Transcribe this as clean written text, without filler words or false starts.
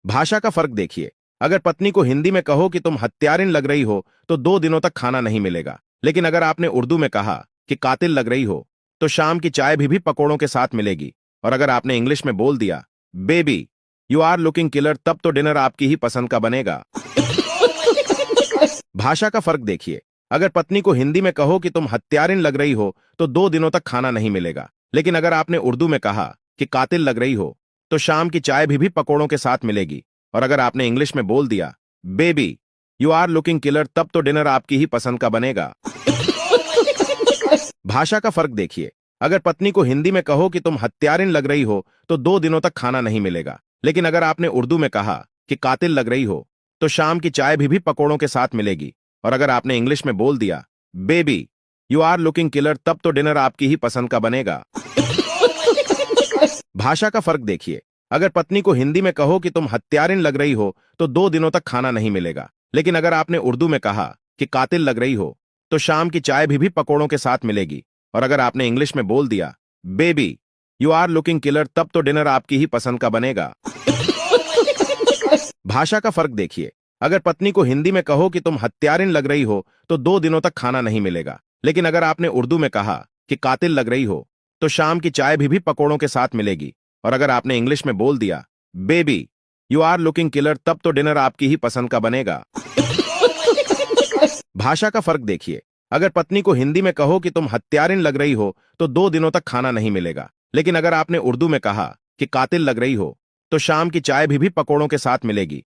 भाषा का फर्क देखिए। अगर पत्नी को हिंदी में कहो कि तुम हत्यारिन लग रही हो तो 2 दिनों तक खाना नहीं मिलेगा। लेकिन अगर आपने उर्दू में कहा कि कातिल लग रही हो तो शाम की चाय भी पकौड़ों के साथ मिलेगी। और अगर आपने इंग्लिश में बोल दिया baby you are looking killer, तब तो डिनर आपकी ही पसंद का बनेगा। भाषा का फर्क देखिए। अगर पत्नी को हिंदी में कहो कि तुम हत्यारिन लग रही हो तो 2 दिनों तक खाना नहीं मिलेगा। लेकिन अगर आपने उर्दू में कहा कि कातिल लग रही हो तो शाम की चाय भी पकौड़ों के साथ मिलेगी। और अगर आपने इंग्लिश में बोल दिया baby you are looking killer, तब तो डिनर आपकी ही पसंद का बनेगा। भाषा का फर्क देखिए। अगर पत्नी को हिंदी में कहो कि तुम हत्यारिन लग रही हो तो 2 दिनों तक खाना नहीं मिलेगा। लेकिन अगर आपने उर्दू में कहा कि कातिल लग रही हो तो शाम की चाय भी पकौड़ों के साथ मिलेगी। और अगर आपने इंग्लिश में बोल दिया baby you are looking killer, तब तो डिनर आपकी ही पसंद का बनेगा। भाषा का फर्क देखिए। अगर पत्नी को हिंदी में कहो कि तुम हत्यारिन लग रही हो तो 2 दिनों तक खाना नहीं मिलेगा। लेकिन अगर आपने उर्दू में कहा कि कातिल लग रही हो तो शाम की चाय भी पकौड़ों के साथ मिलेगी। और अगर आपने इंग्लिश में बोल दिया baby you are looking killer, तब तो डिनर आपकी ही पसंद का बनेगा। भाषा का फर्क देखिए। अगर पत्नी को हिंदी में कहो कि तुम हत्यारिन लग रही हो तो 2 दिनों तक खाना नहीं मिलेगा। लेकिन अगर आपने उर्दू में कहा कि कातिल लग रही हो तो शाम की चाय भी पकौड़ों के साथ मिलेगी। और अगर आपने इंग्लिश में बोल दिया baby you are looking killer, तब तो डिनर आपकी ही पसंद का बनेगा। भाषा का फर्क देखिए। अगर पत्नी को हिंदी में कहो कि तुम हत्यारिन लग रही हो तो 2 दिनों तक खाना नहीं मिलेगा। लेकिन अगर आपने उर्दू में कहा कि कातिल लग रही हो तो शाम की चाय भी पकौड़ों के साथ मिलेगी।